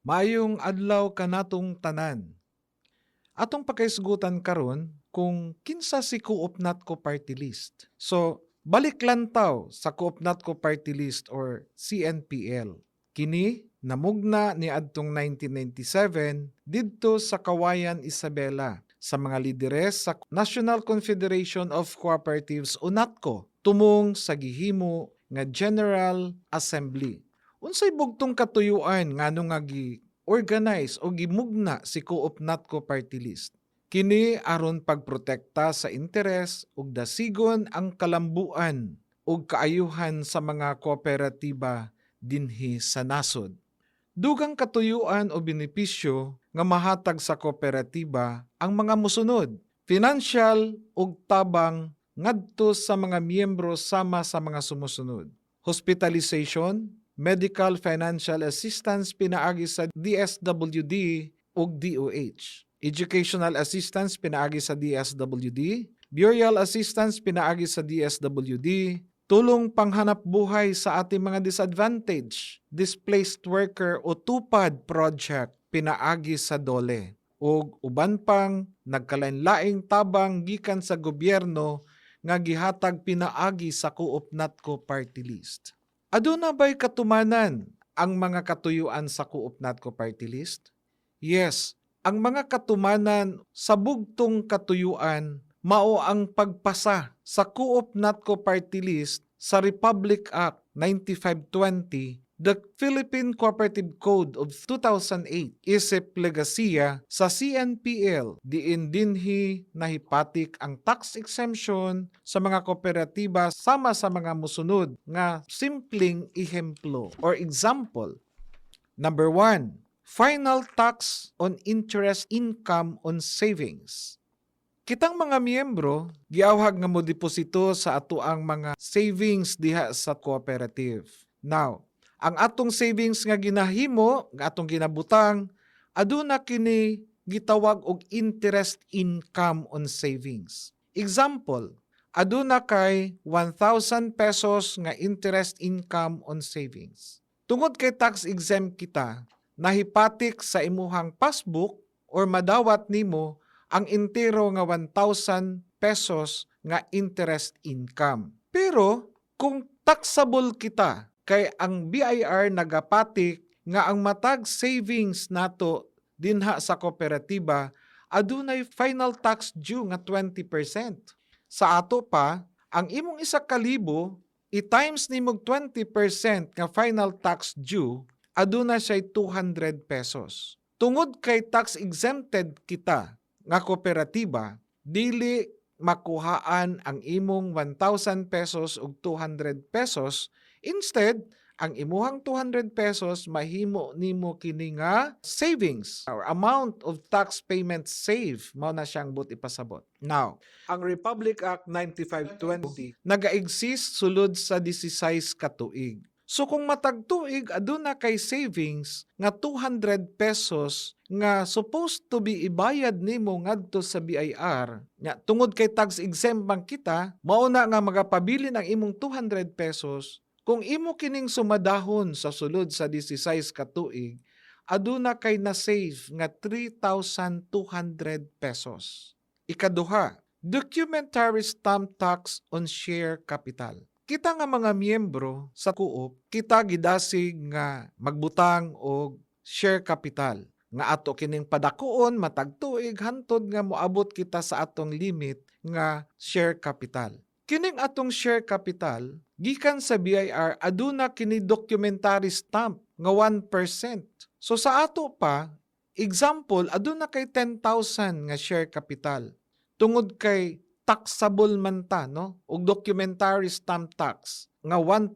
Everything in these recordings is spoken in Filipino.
Maayong adlaw kanatong tanan. Atong pakaisgutan karon kung kinsa si Coop Natco Party List. So, balik lang taw sa Coop Natco Party List or CNPL. Kini namugna ni adtong 1997 didto sa Kawayan, Isabela sa mga lideres sa National Confederation of Cooperatives o NATCO tumong sa gihimo nga General Assembly. Unsay bugtong katuyuan ngano nga organize o gimugna si Coop Natco Party List. Kini aron pagprotekta sa interes ug dasigon ang kalambuan ug kaayuhan sa mga kooperatiba dinhi sa nasod. Dugang katuyuan o benepisyo nga mahatag sa kooperatiba ang mga mosunod: financial ug tabang ngadto sa mga miyembro sama sa mga sumusunod. Hospitalization, medical financial assistance pinaagi sa DSWD ug DOH. Educational assistance pinaagi sa DSWD, burial assistance pinaagi sa DSWD, tulong panghanap buhay sa ating mga disadvantaged, displaced worker o tupad project pinaagi sa DOLE. Ug uban pang nagkalain-laing tabang gikan sa gobyerno nga gihatag pinaagi sa Coop Natco Party List. Aduna ba'y katumanan ang mga katuyuan sa Coop Natco Party List? Yes, ang mga katumanan sa bugtong katuyuan mao ang pagpasa sa Coop Natco Party List sa Republic Act 9520, the Philippine Cooperative Code of 2008, isip legasiya sa CNPL diin dinhi nahipatik ang tax exemption sa mga kooperatiba sama sa mga musunod nga simpleng ehemplo or example. Number 1, final tax on interest income on savings. Kitang mga miyembro, giawhag nga mo deposito sa atoang mga savings diha sa cooperative. Now, ang atong savings nga ginahimo, nga atong ginabutang, aduna kini gitawag og interest income on savings. Example, aduna kay 1,000 pesos nga interest income on savings. Tungod kay tax exempt kita, nahipatik sa imuhang passbook or madawat nimo ang entero nga 1,000 pesos nga interest income. Pero kung taxable kita, kay ang BIR nagapatik nga ang matag savings nato dinha sa kooperatiba adunay final tax due nga 20%. Sa ato pa, ang imong 1,000 i-times nimog 20% nga final tax due, aduna siya 200 pesos. Tungod kay tax exempted kita nga kooperatiba, dili makuhaan ang imong 1,000 pesos ug 200 pesos. Instead, ang imuhang 200 pesos mahimo nimo kini nga savings or amount of tax payment save mao na siyang but ipasabot. Now, ang Republic Act 9520 naga-exist sulod sa 16 ka tuig. So kung matag tuig aduna kay savings nga 200 pesos nga supposed to be ibayad nimo ngadto sa BIR, nya tungod kay tax exempt man kita, mao na nga magapabili ng imong 200 pesos. Kung imo kining sumadahon sa sulod sa 16 ka tuig, aduna kay na save nga 3,200 pesos. Ikaduha, documentary stamp tax on share capital. Kita nga mga miyembro sa Coop, kita gidasig nga magbutang og share capital. Nga ato kining padakuon matag tuig hantod nga moabot kita sa atong limit nga share capital. Kining atong share capital, gikan sa BIR aduna kini documentary stamp nga 1%. So sa ato pa, example, aduna kay 10,000 nga share capital. Tungod kay taxable man ta, no? Og documentary stamp tax nga 1%,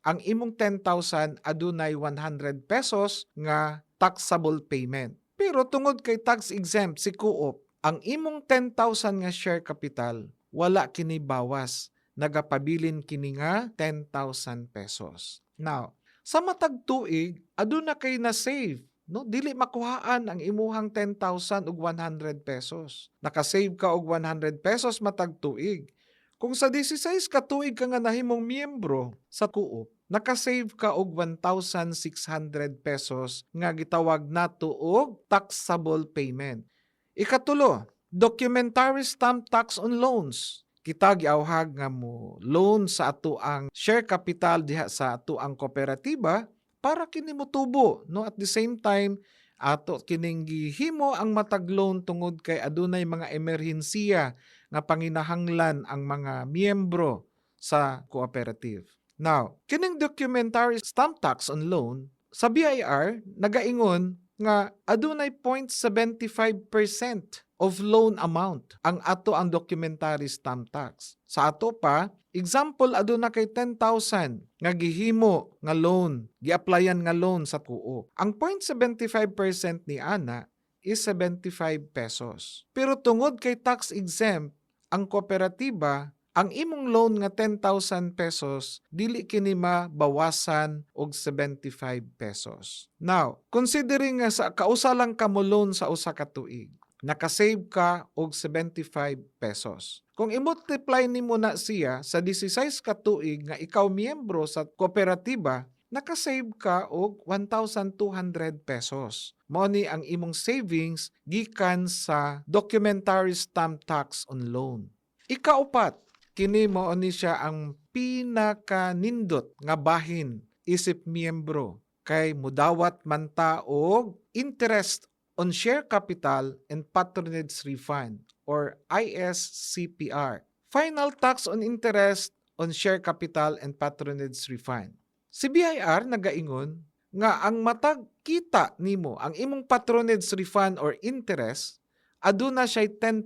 ang imong 10,000 adunay 100 pesos nga taxable payment. Pero tungod kay tax exempt si Coop, ang imong 10,000 nga share capital wala kini bawas, nagapabilin kini nga 10,000 pesos. Now, sa matag tuig aduna kay na save, no? Dili makuhaan ang imuhang 10,000 ug 100 pesos. Nakasave ka og 100 pesos matag tuig. Kung sa 16 ka tuig ka nga nahimong miyembro sa Coop, nakasave ka og 1,600 pesos nga gitawag nato og taxable payment. Ikatulo, documentary stamp tax on loans. Kita giawhag nga mo loan sa ato ang share capital diha sa ato ang kooperatiba para kini motubo, no? At the same time, ato kining gihimo ang matag loan tungod kay adunay mga emerhensiya nga panginahanglan ang mga miyembro sa cooperative. Now, kining documentary stamp tax on loan sa BIR nagaingon nga adunay 0.75% of loan amount ang ato ang documentary stamp tax. Sa ato pa, example aduna kay 10,000 nga gihimo nga loan, gi-applyan nga loan sa kuo. Ang 0.75% ni ana is 75 pesos. Pero tungod kay tax exempt ang kooperatiba, ang imong loan nga 10,000 pesos, dili kini mabawasan og 75 pesos. Now, considering nga sa kausa lang ka mo loan sa usa ka tuig, nakasave ka og 75 pesos. Kung i-multiply nimo na siya sa 16 ka tuig nga ikaw miyembro sa kooperatiba, nakasave ka og 1,200 pesos. Mao ni ang imong savings gikan sa documentary stamp tax on loan. Ikaupat, kini mao ni siya ang pinakanindot nga bahin isip miyembro kay mudawat man ta og interest on share capital and patronage refund or ISCPR. Final tax on interest on share capital and patronage refund. Si BIR nagaingon nga ang matag kita nimo ang imong patronage refund or interest aduna siya 10%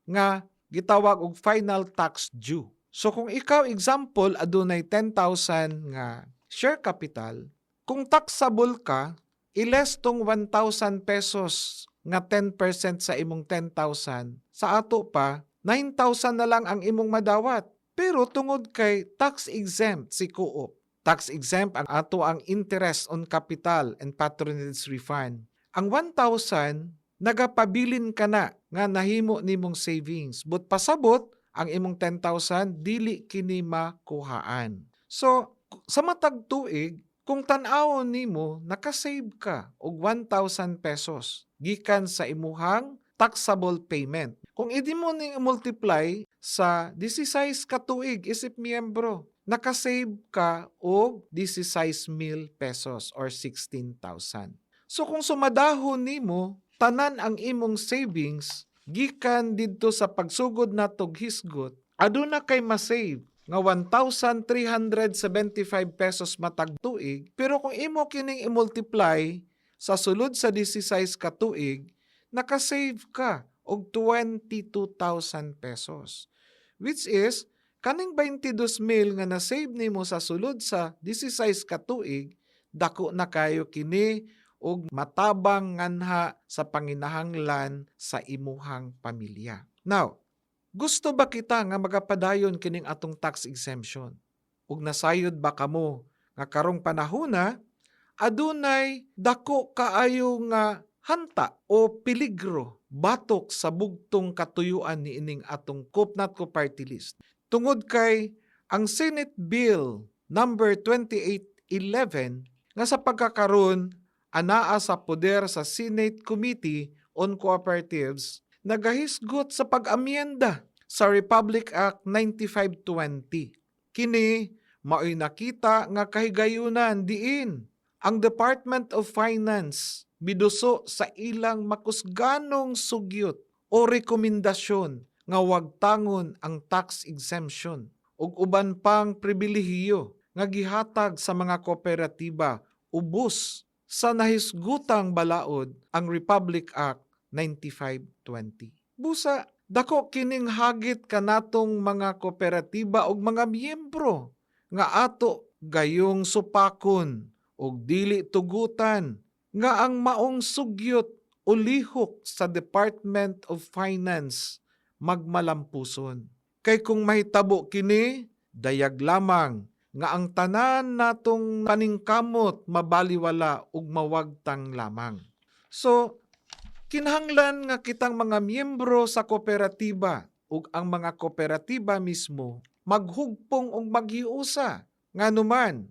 nga gitawag og final tax due. So kung ikaw example adunay 10,000 nga share capital, kung taxable ka, iles tong 1,000 pesos nga 10% sa imong 10,000, sa ato pa 9,000 na lang ang imong madawat. Pero tungod kay tax exempt si Coop, tax exempt ang ato ang interest on capital and patronage refund. Ang 1,000 nagapabilin ka na nga nahimo nimong savings. But pasabot, ang imong 10,000 dili kini makuhaan. So, sa matag tuig, kung tan-awon nimo, nakasave ka og 1,000 pesos gikan sa imuhang taxable payment. Kung idi mo ni multiply sa 16 ka tuig isip miyembro, nakasave ka og 16,000 pesos or 16,000. So kung sumadahon nimo, tanan ang imong savings gikan didto sa pagsugod natog hisgot, aduna kay ma-save nga 1,375 pesos matag tuig, pero kung imo kining i-multiply sa sulod sa 16 ka tuig, nakasave ka og 22,000 pesos. Which is, kaning 22,000 nga na-save nimo sa sulod sa 16 ka tuig, dako na kayo kini og matabang nganha sa panginahanglan sa imuhang pamilya. Now, gusto ba kita nga magapadayon kining atong tax exemption? Ug nasayod ba kamo nga karong panahona adunay dako kaayo nga hanta o peligro batok sa bugtong katuyuan ni ining atong Coop Natco Party List? Tungod kay ang Senate Bill number 2811 nga sa pagkakaroon anaa sa poder sa Senate Committee on Cooperatives, nagahisgot sa pag-amyenda sa Republic Act 9520. Kini, mao'y nakita nga kahigayunan diin ang Department of Finance biduso sa ilang makusganong sugyot o rekomendasyon nga wag tangon ang tax exemption ug uban pang pribilehiyo nga gihatag sa mga kooperatiba ubos sa nahisgutang balaod ang Republic Act 9520. Busa, dako kining hagit kanatong mga kooperatiba ug mga miyembro nga ato gayong supakon ug dili tugutan nga ang maong sugyot o lihok sa Department of Finance magmalampuson. Kay kung mahitabo kini, dayag lamang nga ang tanan natong paningkamot mabaliwala ug mawagtang lamang. So, kinahanglan nga kitang mga miyembro sa kooperatiba ug ang mga kooperatiba mismo maghugpong ug maghiusa nga numan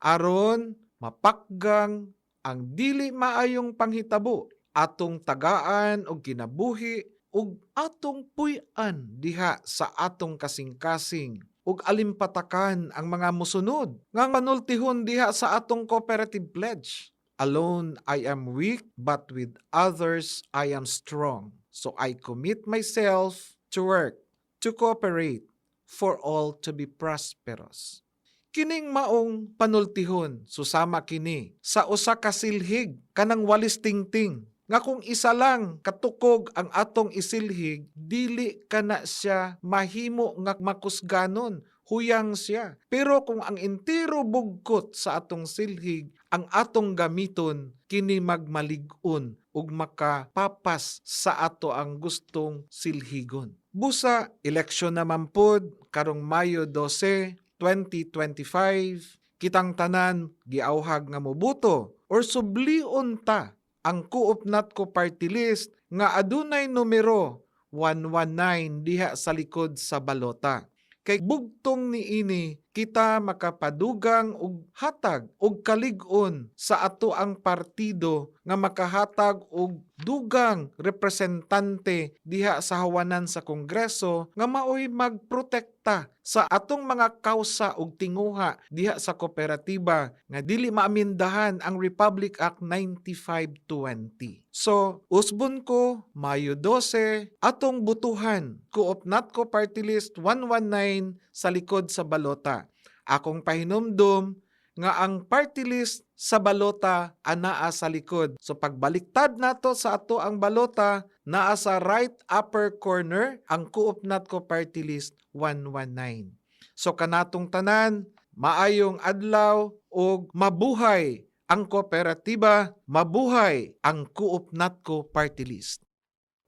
aron mapakgang ang dili maayong panghitabo atong tagaan og kinabuhi ug atong puy-an diha sa atong kasing-kasing ug alimpatakan ang mga musunod nga manultihon diha sa atong cooperative pledge. Alone I am weak, but with others I am strong. So I commit myself to work, to cooperate, for all to be prosperous. Kining maong panultihon, susama kini sa usa ka silhig kanang walis tingting, nga kung isa lang katukog ang atong isilhig, dili kana siya mahimo nga makusganon, huyang siya. Pero kung ang entero bugkot sa atong silhig, ang atong gamiton, kini magmalig-on ug makapapas sa ato ang gustong silhigon. Busa, eleksyon naman pod karong Mayo 12, 2025, kitang tanan giauhag nga mobuto or sublion ta ang Coop Natco Party List nga adunay numero 119 diha sa likod sa balota. Kay bugtong niini kita makapadugang og hatag og kalig-on sa ato ang partido nga makahatag og dugang representante diha sa hawanan sa Kongreso nga maoy magprotekta sa atong mga kausa ug tinguha diha sa kooperatiba nga dili maamindahan ang Republic Act 9520. So, usbon ko Mayo 12 atong butuhan Coop Natco Party List 119 sa likod sa balota. Akong pahinumdum nga ang party list sa balota anaa sa likod. So pagbaliktad nato sa ato ang balota, naa sa right upper corner ang Coop Natco Party List 119. So kanatong tanan, maayong adlaw o mabuhay ang kooperatiba, mabuhay ang Coop Natco Party List.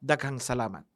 Daghang salamat.